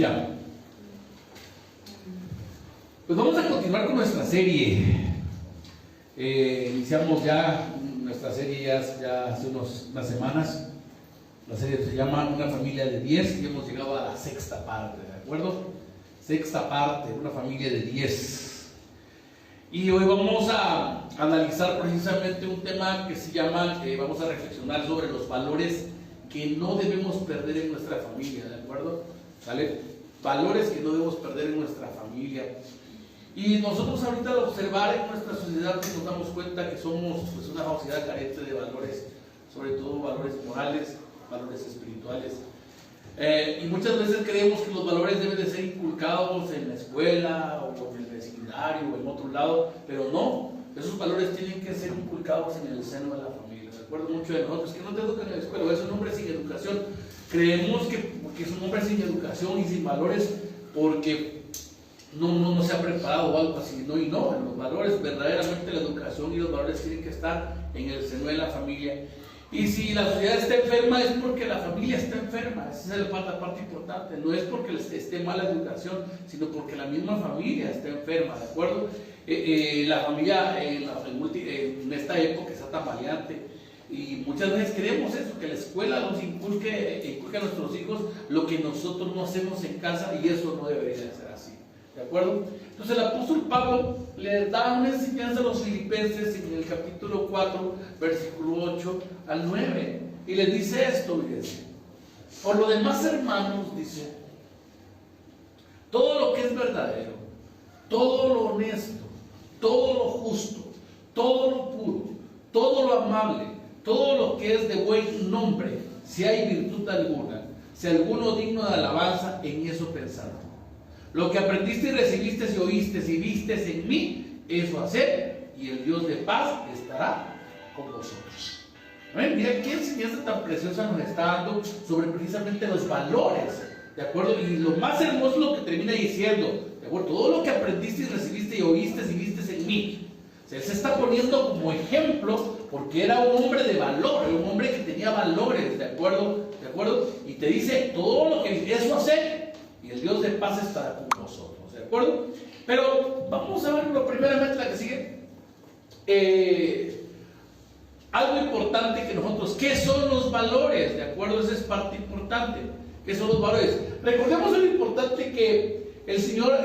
Aleluya. Pues vamos a continuar con nuestra serie. Iniciamos ya nuestra serie ya hace unas semanas. La serie se llama Una familia de 10 y hemos llegado a la sexta parte, ¿de acuerdo? Sexta parte, una familia de 10. Y hoy vamos a analizar precisamente un tema que se llama, vamos a reflexionar sobre los valores que no debemos perder en nuestra familia, ¿de acuerdo? ¿Sale? Valores que no debemos perder en nuestra familia. Y nosotros ahorita al observar en nuestra sociedad nos damos cuenta que somos pues, una sociedad carente de valores, sobre todo valores morales, valores espirituales. Y muchas veces creemos que los valores deben de ser inculcados en la escuela o en el vecindario o en otro lado, pero no, esos valores tienen que ser inculcados en el seno de la familia. Recuerdo mucho de nosotros que no te educan en la escuela, o es un hombre sin educación. Creemos que es un hombre sin educación y sin valores porque no se ha preparado o algo así, no, y no, los valores, verdaderamente la educación y los valores tienen que estar en el seno de la familia. Y si la sociedad está enferma es porque la familia está enferma, esa es la parte importante, no es porque esté mala educación, sino porque la misma familia está enferma, ¿de acuerdo? La familia en esta época está tan variante y muchas veces creemos eso, que la escuela nos inculque a nuestros hijos lo que nosotros no hacemos en casa y eso no debería de ser así. ¿De acuerdo? Entonces el apóstol Pablo le da una enseñanza a los filipenses en el capítulo 4, versículo 8 al 9. Y les dice esto, fíjense. Por lo demás, hermanos, dice, todo lo que es verdadero, todo lo honesto, todo lo justo, todo lo puro, todo lo amable, todo lo que es de buen nombre, si hay virtud alguna, si alguno digno de alabanza, en eso pensad. Lo que aprendiste y recibiste y oíste y vistes en mí, eso haced, y el Dios de paz estará con vosotros. ¿Ven? Mira qué enseñanza tan preciosa nos está dando sobre precisamente los valores, ¿de acuerdo? Y lo más hermoso es lo que termina diciendo, ¿de acuerdo? Todo lo que aprendiste y recibiste y oíste y vistes en mí. O sea, él se está poniendo como ejemplo porque era un hombre de valor, era un hombre que tenía valores, ¿de acuerdo? ¿De acuerdo? Y te dice, todo lo que eso haced, y el Dios de paz estará con nosotros, ¿de acuerdo? Pero vamos a ver primeramente la que sigue. Algo importante que nosotros, ¿qué son los valores? ¿De acuerdo? Esa es parte importante. ¿Qué son los valores? Recordemos lo importante que el Señor,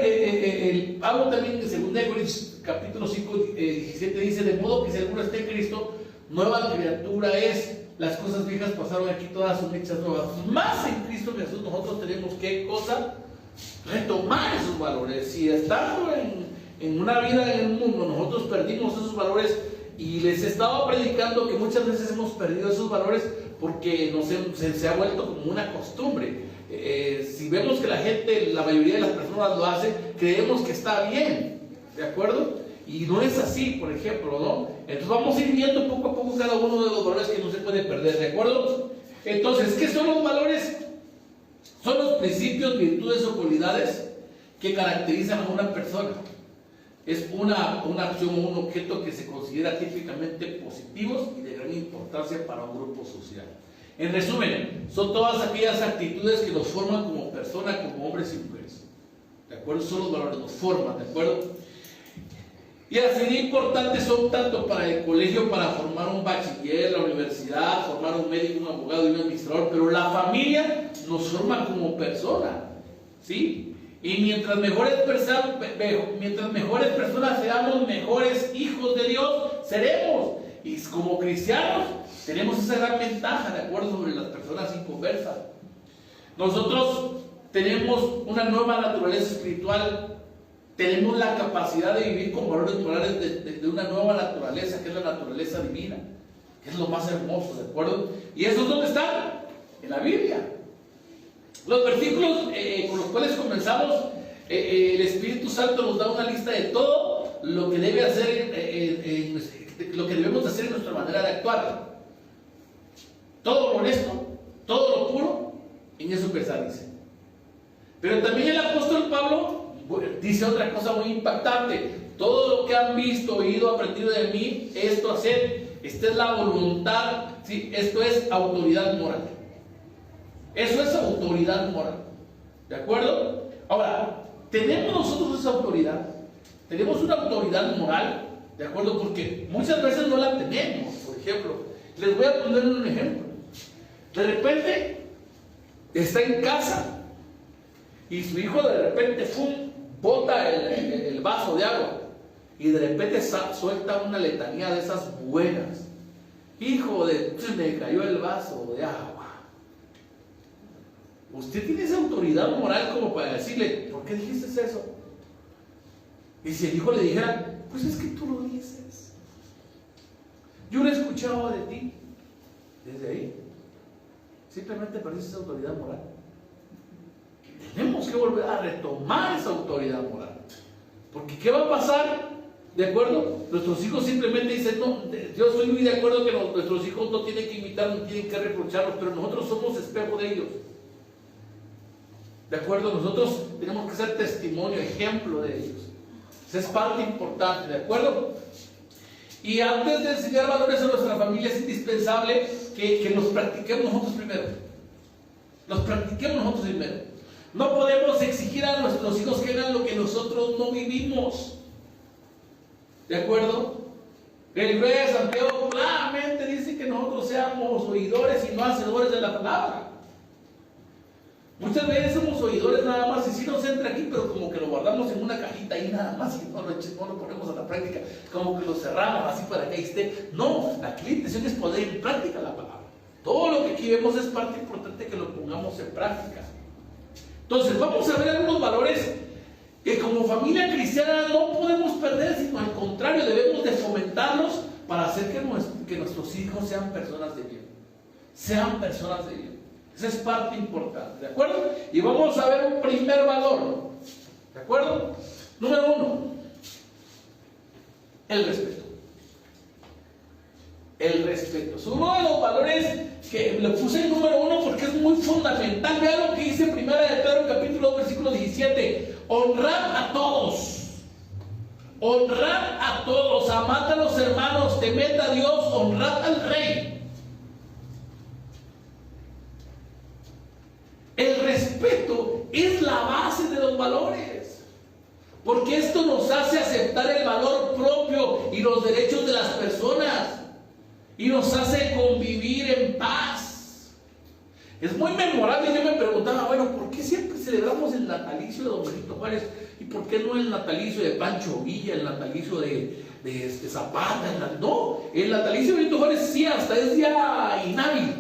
Pablo también en 2 Corintios capítulo 5, 17 dice, de modo que si alguno está en Cristo, nueva criatura es. Las cosas viejas pasaron, aquí todas son hechas nuevas. Más en Cristo Jesús nosotros tenemos que cosa retomar esos valores. Si estando en una vida en el mundo nosotros perdimos esos valores, y les estaba predicando que muchas veces hemos perdido esos valores porque se ha vuelto como una costumbre. Si vemos que la mayoría de las personas lo hace, creemos que está bien, ¿de acuerdo? Y no es así, por ejemplo, ¿no? Entonces vamos a ir viendo poco a poco cada uno de los valores que no se puede perder, ¿de acuerdo? Entonces, ¿qué son los valores? Son los principios, virtudes o cualidades que caracterizan a una persona. Es una acción o un objeto que se considera típicamente positivos y de gran importancia para un grupo social. En resumen, son todas aquellas actitudes que nos forman como personas, como hombres y mujeres. ¿De acuerdo? Son los valores, nos forman, ¿de acuerdo? Y así de importantes son tanto para el colegio, para formar un bachiller, la universidad, formar un médico, un abogado y un administrador, pero la familia nos forma como persona, ¿sí? Y mientras mejores personas seamos, mejores hijos de Dios seremos. Y como cristianos tenemos esa gran ventaja, ¿de acuerdo?, sobre las personas inconversas. Nosotros tenemos una nueva naturaleza espiritual. Tenemos la capacidad de vivir con valores morales de una nueva naturaleza, que es la naturaleza divina, que es lo más hermoso, ¿de acuerdo? ¿Y eso es dónde está? En la Biblia. Los versículos con los cuales comenzamos, el Espíritu Santo nos da una lista de todo lo que debe hacer, lo que debemos hacer en nuestra manera de actuar. Todo lo honesto, todo lo puro, en eso pensar, dice. Pero también el apóstol Pablo dice otra cosa muy impactante: todo lo que han visto, oído, aprendido de mí, esto hacer. Esta es la voluntad, ¿sí? Esto es autoridad moral. Eso es autoridad moral. ¿De acuerdo? Ahora, ¿tenemos nosotros esa autoridad? ¿Tenemos una autoridad moral? ¿De acuerdo? Porque muchas veces no la tenemos. Por ejemplo, les voy a poner un ejemplo. De repente está en casa y su hijo de repente bota el vaso de agua y de repente suelta una letanía de esas buenas. Hijo de, me cayó el vaso de agua. Usted tiene esa autoridad moral como para decirle, ¿por qué dijiste eso? Y si el hijo le dijera, pues es que tú lo dices. Yo lo he escuchado de ti. Desde ahí, simplemente perdiste esa autoridad moral. Tenemos que volver a retomar esa autoridad moral. Porque ¿qué va a pasar? ¿De acuerdo? Nuestros hijos simplemente dicen, no, yo estoy muy de acuerdo que nuestros hijos no tienen que imitar, no tienen que reprocharlos, pero nosotros somos espejo de ellos. ¿De acuerdo? Nosotros tenemos que ser testimonio, ejemplo de ellos. Esa es parte importante, ¿de acuerdo? Y antes de enseñar valores a nuestra familia es indispensable que los practiquemos nosotros primero. Los practiquemos nosotros primero. No podemos exigir a nuestros hijos que hagan lo que nosotros no vivimos. ¿De acuerdo? El libro de Santiago claramente dice que nosotros seamos oidores y no hacedores de la palabra. Muchas veces somos oidores nada más y sí nos entra aquí, pero como que lo guardamos en una cajita ahí nada más y no lo ponemos a la práctica, como que lo cerramos así para que ahí esté. No, aquí la intención es poner en práctica la palabra. Todo lo que aquí vemos es parte importante que lo pongamos en práctica. Entonces vamos a ver algunos valores que como familia cristiana no podemos perder, sino al contrario debemos de fomentarlos para hacer que nuestros hijos sean personas de bien. Sean personas de bien. Esa es parte importante, ¿de acuerdo? Y vamos a ver un primer valor, ¿de acuerdo? Número 1, el respeto. El respeto es uno de los valores que le puse en número 1 porque es muy fundamental. Vean lo que dice 1 de Pedro capítulo 2 versículo 17. Honrad a todos. Honrad a todos. Amad a los hermanos. Temed a Dios. Honrad al rey. El respeto es la base de los valores, porque esto nos hace aceptar el valor propio y los derechos de las personas y nos hace convivir en paz. Es muy memorable. Yo me preguntaba, bueno, ¿por qué siempre celebramos el natalicio de Don Benito Juárez? ¿Y por qué no el natalicio de Pancho Villa, el natalicio de Zapata? No, el natalicio de Benito Juárez sí, hasta es día inhábil.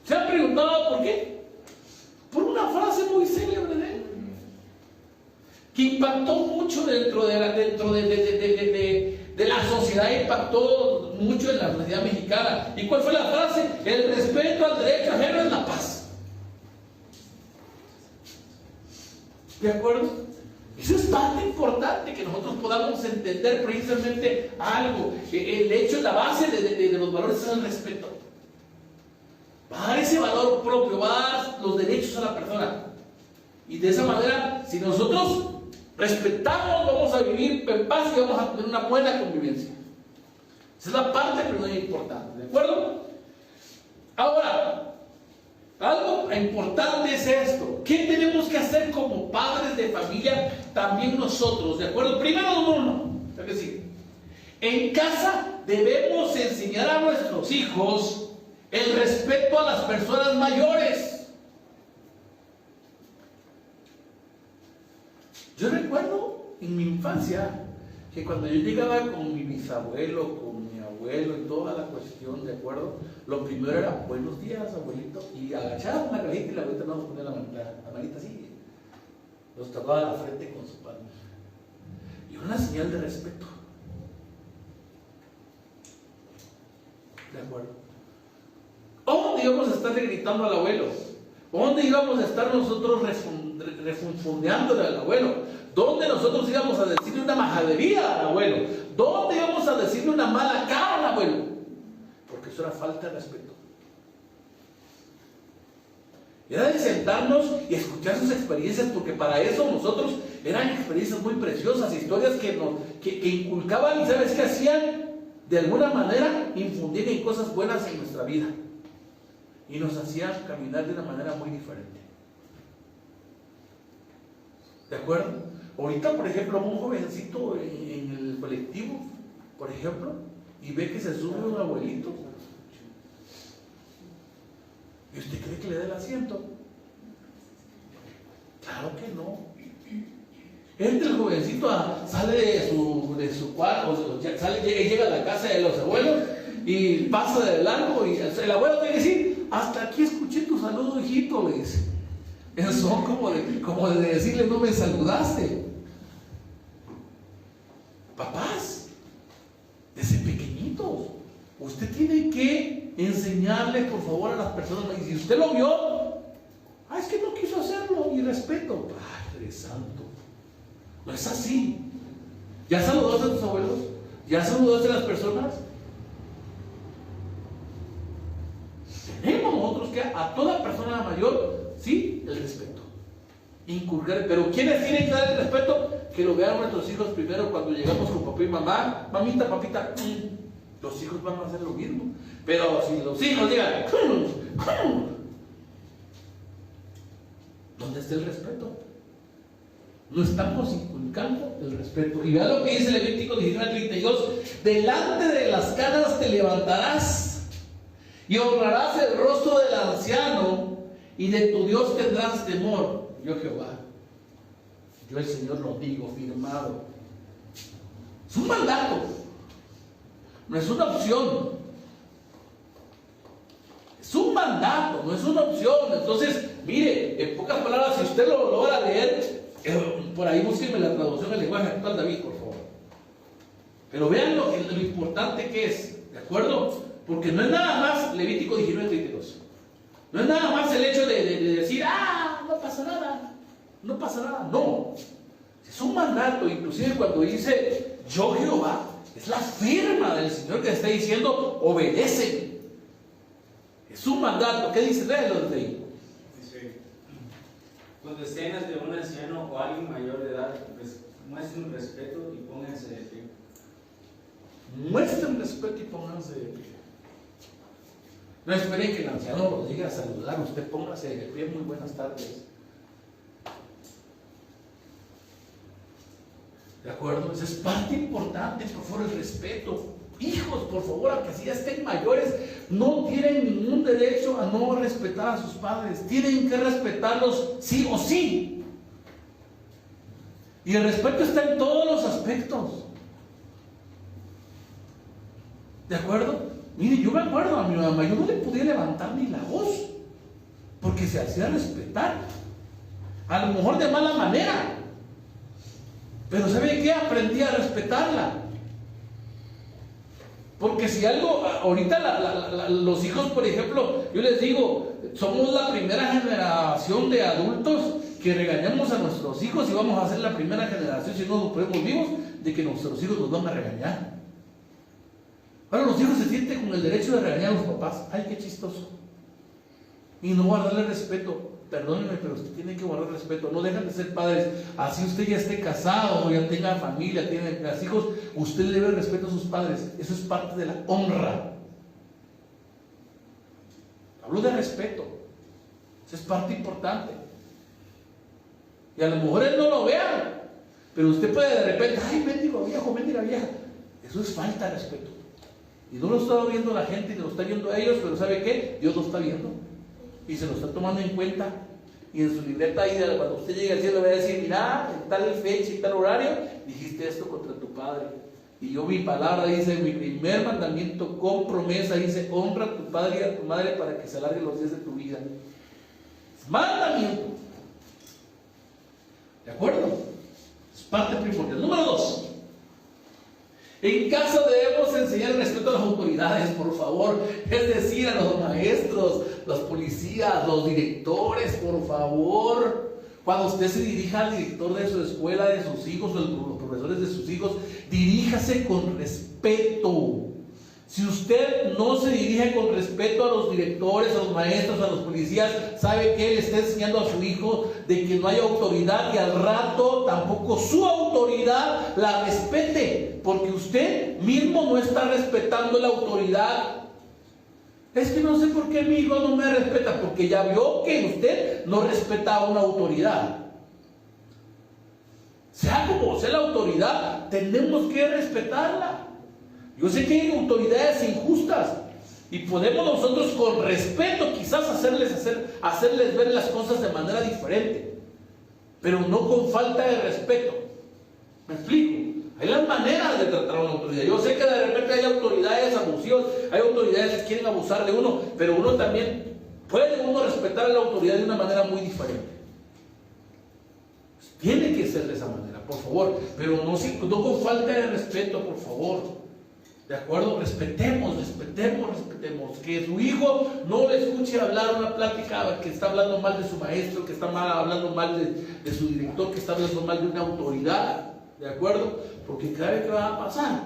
¿Se han preguntado por qué? Por una frase muy célebre de él, que impactó mucho dentro de la sociedad, impactó mucho en la sociedad mexicana. ¿Y cuál fue la frase? El respeto al derecho ajeno es la paz. ¿De acuerdo? Eso es parte importante, que nosotros podamos entender precisamente algo. El hecho, la base de los valores es el respeto. Va a dar ese valor propio, va a dar los derechos a la persona. Y de esa manera, si nosotros respetamos, vamos a vivir en paz y vamos a tener una buena convivencia. Esa es la parte primera importante, ¿de acuerdo? Ahora, algo importante es esto. ¿Qué tenemos que hacer como padres de familia? También nosotros, ¿de acuerdo? Primero, número 1, es decir, en casa debemos enseñar a nuestros hijos el respeto a las personas mayores. Yo recuerdo en mi infancia que cuando yo llegaba con mi bisabuelo, con mi abuelo y toda la cuestión, ¿de acuerdo? Lo primero era buenos días, abuelito, y agachaba una cajita y la abuelita nos ponía la manita así, nos tocaba la frente con su palma. Y una señal de respeto. ¿De acuerdo? ¿Dónde íbamos a estarle gritando al abuelo? ¿Dónde íbamos a estar nosotros refunfuneándole al abuelo? ¿Dónde nosotros íbamos a decirle una majadería al abuelo? ¿Dónde íbamos a decirle una mala cara al abuelo? Porque eso era falta de respeto. Era de sentarnos y escuchar sus experiencias, porque para eso nosotros eran experiencias muy preciosas, historias que inculcaban y ¿sabes qué hacían? De alguna manera infundir en cosas buenas en nuestra vida. Y nos hacían caminar de una manera muy diferente. ¿De acuerdo? Ahorita, por ejemplo, un jovencito en el colectivo, por ejemplo, y ve que se sube un abuelito, ¿y usted cree que le da el asiento? Claro que no. Entra el jovencito, sale de su cuarto, llega a la casa de los abuelos y pasa de largo, y el abuelo tiene que decir: hasta aquí escuché tu saludo, hijito, le dice. Son como de decirle: no me saludaste. Papás, desde pequeñitos, usted tiene que enseñarle, por favor, a las personas. Y si usted lo vio, es que no quiso hacerlo, y respeto. Padre Santo, no es así. ¿Ya saludaste a tus abuelos? ¿Ya saludaste a las personas? Tenemos nosotros que a toda persona mayor, sí, el respeto, inculcar. Pero ¿quiénes tienen que dar el respeto? Que lo vean nuestros hijos primero. Cuando llegamos con papá y mamá: mamita, papita, los hijos van a hacer lo mismo. Pero si los hijos digan: ¿dónde está el respeto? No estamos inculcando el respeto. Y vean lo que dice Levítico 19:32: delante de las canas te levantarás y honrarás el rostro del anciano, y de tu Dios tendrás temor. Yo, Jehová, yo el Señor, lo digo firmado. Es un mandato, no es una opción. Es un mandato, no es una opción. Entonces, mire, en pocas palabras, si usted lo logra leer, por ahí búsquenme la traducción del lenguaje actual, David, por favor. Pero vean lo importante que es, ¿de acuerdo? Porque no es nada más Levítico 19:32. No es nada más el hecho de decir: no pasa nada, no pasa nada. No, es un mandato. Inclusive cuando dice: yo, Jehová, es la firma del Señor que está diciendo: obedece. Es un mandato. ¿Qué dice? Léelo de ahí. Dice: cuando estén ante un anciano o alguien mayor de edad, pues muestren respeto y pónganse de pie. Muestren respeto y pónganse de pie. No esperen que el anciano los llegue a saludar. Usted póngase de pie: muy buenas tardes. ¿De acuerdo? Esa es parte importante, por favor, el respeto. Hijos, por favor, aunque si ya estén mayores, no tienen ningún derecho a no respetar a sus padres. Tienen que respetarlos sí o sí. Y el respeto está en todos los aspectos. ¿De acuerdo? Mire, yo me acuerdo a mi mamá, yo no le podía levantar ni la voz, porque se hacía respetar. A lo mejor de mala manera, pero ¿sabe qué? Aprendí a respetarla. Porque si algo, ahorita los hijos, por ejemplo, yo les digo, somos la primera generación de adultos que regañamos a nuestros hijos, y vamos a ser la primera generación, si no nos ponemos vivos, de que nuestros hijos nos van a regañar. Ahora los hijos se sienten con el derecho de regañar a los papás. ¡Ay, qué chistoso! Y no guardarle respeto. Perdónenme, pero usted tiene que guardar respeto. No dejan de ser padres. Así usted ya esté casado, ya tenga familia, tiene hijos, usted le debe respeto a sus padres. Eso es parte de la honra. Hablo de respeto. Eso es parte importante. Y a lo mejor él no lo vea, pero usted puede de repente: ¡ay, mendigo viejo, mendiga vieja! Eso es falta de respeto. Y no lo está viendo la gente, ni lo está viendo a ellos, pero ¿sabe qué? Dios lo está viendo. Y se lo está tomando en cuenta. Y en su libreta ahí, cuando usted llegue al cielo, le va a decir: mira, en tal fecha y tal horario, dijiste esto contra tu padre. Y yo, mi palabra dice, mi primer mandamiento con promesa dice: honra a tu padre y a tu madre para que se alarguen los días de tu vida. Es mandamiento. ¿De acuerdo? Es parte primordial. Número 2. En casa debemos enseñar el respeto a las autoridades, por favor. Es decir, a los maestros, los policías, los directores, por favor. Cuando usted se dirija al director de su escuela, de sus hijos, o los profesores de sus hijos, diríjase con respeto. Si usted no se dirige con respeto a los directores, a los maestros, a los policías, ¿sabe qué? Le está enseñando a su hijo de que no hay autoridad, y al rato tampoco su autoridad la respete, porque usted mismo no está respetando la autoridad. Es que no sé por qué mi hijo no me respeta, porque ya vio que usted no respeta a una autoridad. Sea como sea la autoridad, tenemos que respetarla. Yo sé que hay autoridades injustas y podemos nosotros con respeto quizás hacerles ver las cosas de manera diferente, pero no con falta de respeto. ¿Me explico? Hay las maneras de tratar a una autoridad. Yo sé que de repente hay autoridades abusivas, hay autoridades que quieren abusar de uno, pero uno también puede respetar a la autoridad de una manera muy diferente. Tiene que ser de esa manera, por favor, pero no con falta de respeto, por favor. ¿De acuerdo? Respetemos. Que su hijo no le escuche hablar una plática que está hablando mal de su maestro, que está hablando mal de su director, que está hablando mal de una autoridad. ¿De acuerdo? Porque cada vez que va a pasar,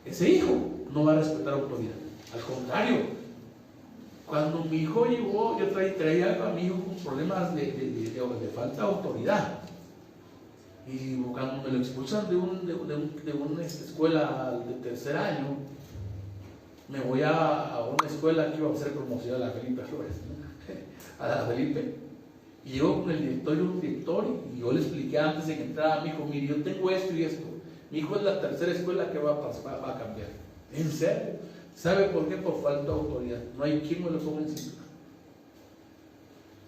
ese hijo no va a respetar autoridad. Al contrario, cuando mi hijo llegó, yo traía a mi hijo con problemas de falta de autoridad. Y cuando me lo expulsan de una escuela de tercer año, me voy a una escuela que iba a hacer promoción a la Felipe Flores, a la Felipe. Y llego con el director, y yo le expliqué antes de que entrara a mi hijo: mire, yo tengo esto y esto. Mi hijo es la tercera escuela que va a cambiar. ¿En serio? ¿Sabe por qué? Por falta de autoridad. No hay quien me lo ponga en cintura.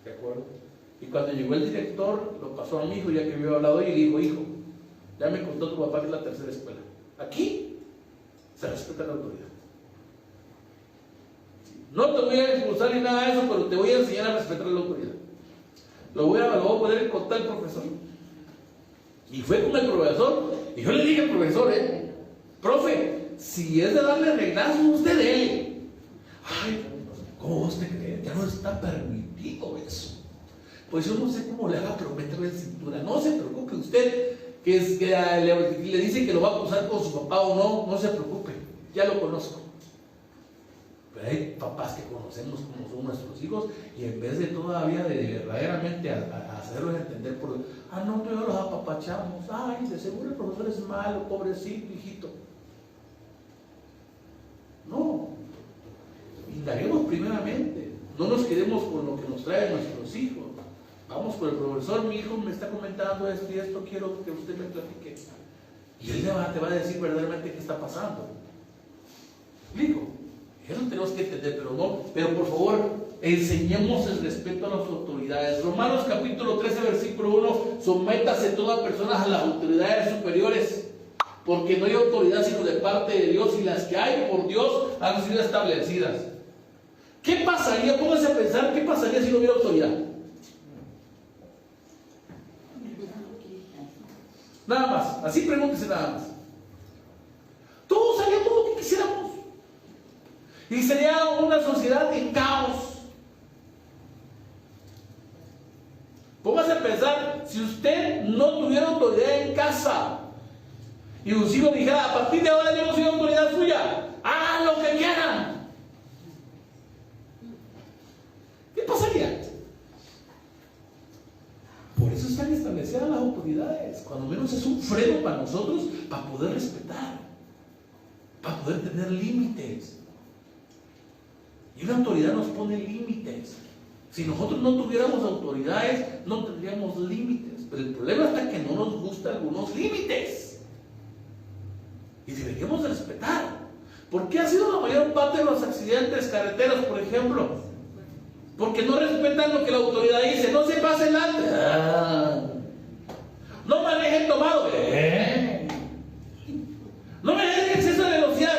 ¿De acuerdo? Y cuando llegó el director, lo pasó a mi hijo, ya que había hablado, y le dijo: hijo, ya me contó tu papá que es la tercera escuela. Aquí se respeta la autoridad. No te voy a expulsar ni nada de eso, pero te voy a enseñar a respetar la autoridad. Lo voy a poder contar al profesor. Y fue con el profesor, y yo le dije al profesor: profe, si es de darle reglazos, usted dele. Ay, ¿cómo usted cree? Ya no está permitido eso. Pues yo no sé cómo le haga, pero métele en cintura. No se preocupe usted, que le dice que lo va a acusar con su papá o no se preocupe, ya lo conozco. Pero hay papás que conocemos como son nuestros hijos, y en vez de todavía de verdaderamente hacerlos entender no, yo los apapachamos. Ay, de seguro el profesor es malo, pobrecito, hijito. No, indaguemos primeramente, no nos quedemos con lo que nos traen nuestros hijos. Vamos con el profesor: mi hijo me está comentando esto y esto, quiero que usted me platique. Y él te va a decir verdaderamente qué está pasando. Digo, eso tenemos que entender, pero por favor, enseñemos el respeto a las autoridades. Romanos capítulo 13, versículo 1: sométase toda persona a las autoridades superiores, porque no hay autoridad sino de parte de Dios, y las que hay por Dios han sido establecidas. ¿Qué pasaría? Póngase a pensar, ¿qué pasaría si no hubiera autoridad? Nada más, así pregúntese nada más. Todos haríamos lo que quisiéramos, y sería una sociedad en caos. Póngase a pensar, si usted no tuviera autoridad en casa y sus hijos dijeran: a partir de ahora yo no soy autoridad suya, hagan lo que quieran, ¿qué pasaría? Por eso están establecidas las autoridades. Cuando menos es un freno para nosotros, para poder respetar, para poder tener límites. Y una autoridad nos pone límites. Si nosotros no tuviéramos autoridades, no tendríamos límites. Pero el problema está que no nos gustan algunos límites, y deberíamos de respetar. ¿Por qué ha sido la mayor parte de los accidentes carreteros, por ejemplo? Porque no respetan lo que la autoridad dice. No se pase delante. No manejen tomado. No manejen exceso de velocidad.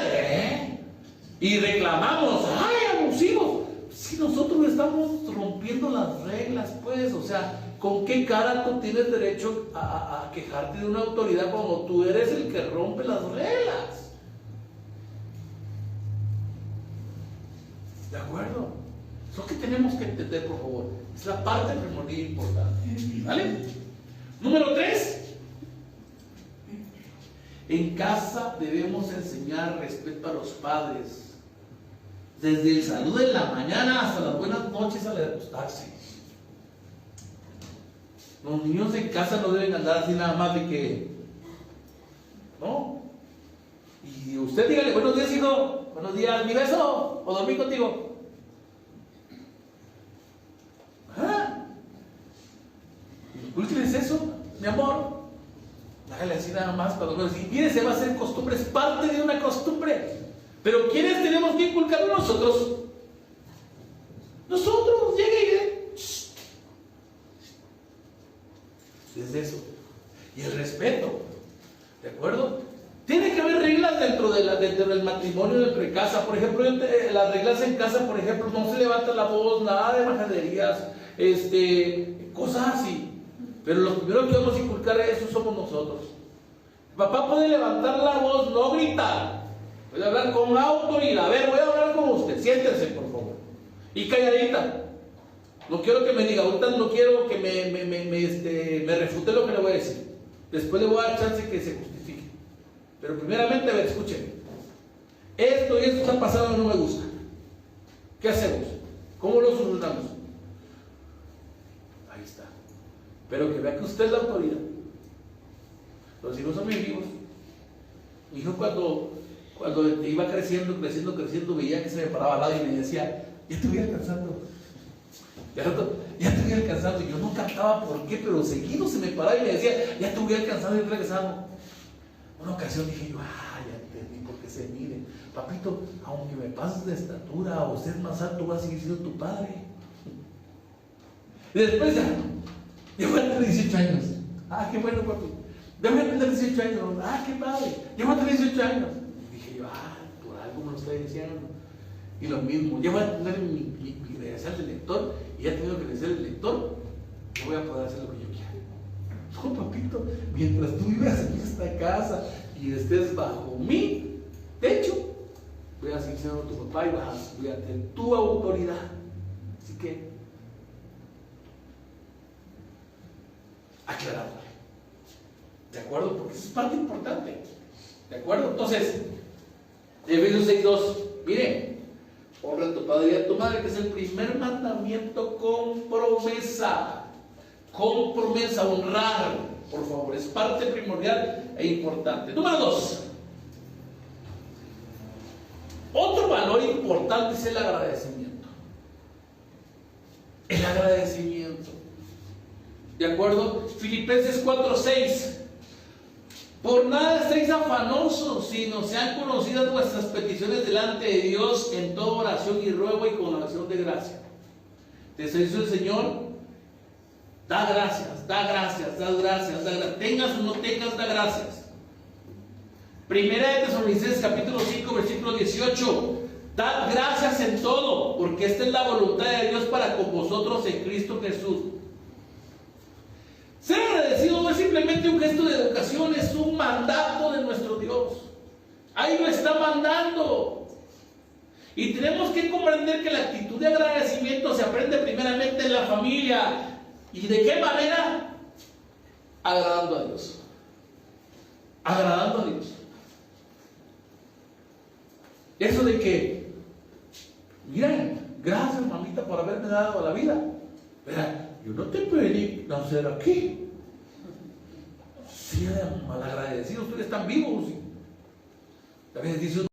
Y reclamamos: ¡ay, abusivos! Si nosotros estamos rompiendo las reglas, pues, o sea, ¿con qué cara tú tienes derecho a quejarte de una autoridad cuando tú eres el que rompe las reglas? ¿De acuerdo? Es lo que tenemos que entender, por favor. Es la parte primordial importante. ¿Vale? Número 3. En casa debemos enseñar respeto a los padres. Desde el saludo en la mañana hasta las buenas noches al acostarse. Los niños en casa no deben andar así nada más de que, ¿no? Y usted dígale: buenos días, hijo, buenos días, mi beso, o dormí contigo. ¿Qué es eso, mi amor? hágale así nada más cuando menos. Y mire, se va a hacer costumbre, es parte de una costumbre. Pero ¿quiénes tenemos que inculcarlo? Nosotros. Nosotros, llegue y es eso. Y el respeto, ¿de acuerdo? Tiene que haber reglas dentro del matrimonio, dentro de casa. Por ejemplo, las reglas en casa, por ejemplo, no se levanta la voz, nada de majaderías, cosas así. Pero los primeros que vamos a inculcar eso somos nosotros. Papá puede levantar la voz, no gritar. Puede hablar con autoridad. A ver, voy a hablar con usted. Siéntense, por favor. Y calladita. No quiero que me diga, ahorita no quiero que me refute lo que le voy a decir. Después le voy a dar chance que se justifique. Pero primeramente, a ver, escúchenme. Esto y esto está pasando y no me gusta. ¿Qué hacemos? ¿Cómo lo solucionamos? Ahí está. Pero que vea que usted es la autoridad. Los hijos son mis hijos. Mi hijo cuando iba creciendo, veía que se me paraba al lado y me decía, ya te voy alcanzando. Ya te voy alcanzando. Y yo no cantaba por qué, pero seguido se me paraba y me decía, ya te voy alcanzando y regresando. Una ocasión dije yo, ya entendí por qué se mide. Papito, aunque me pases de estatura o seas más alto, vas a seguir siendo tu padre. Y después ya voy a tener 18 años. Qué bueno, papi. Ya voy a tener 18 años. Qué padre. Ya voy a tener 18 años. Y dije yo, por algo me lo estoy diciendo. Y lo mismo, ya voy a tener mi credencial de lector, y ya tengo que ser el lector, yo voy a poder hacer lo que yo quiera. No, papito, mientras tú vivas en esta casa y estés bajo mi techo, voy a seguir siendo tu papá y voy a tener tu autoridad. Así que, aclarándole. ¿De acuerdo? Porque eso es parte importante. ¿De acuerdo? Entonces, Efesios 6:2, miren. Honra a tu padre y a tu madre, que es el primer mandamiento con promesa. Con promesa, honrar, por favor, es parte primordial e importante. Número 2. Otro valor importante es el agradecimiento. El agradecimiento. ¿De acuerdo? Filipenses 4:6. Por nada estéis afanosos, sino sean conocidas vuestras peticiones delante de Dios en toda oración y ruego y con oración de gracia. Te dice el Señor, da gracias, da gracias, da gracias, da gracias. Tengas o no tengas, da gracias. Primera de Tesalonicenses capítulo 5, versículo 18. Dad gracias en todo, porque esta es la voluntad de Dios para con vosotros en Cristo Jesús. Ser agradecido no es simplemente un gesto de educación, es un mandato de nuestro Dios. Ahí lo está mandando. Y tenemos que comprender que la actitud de agradecimiento se aprende primeramente en la familia. ¿Y de qué manera? Agradando a Dios. Agradando a Dios. Eso de que, miren, gracias mamita por haberme dado la vida. Verá, yo no te pedí nacer aquí. Si eres malagradecido, ustedes están vivos. A veces dice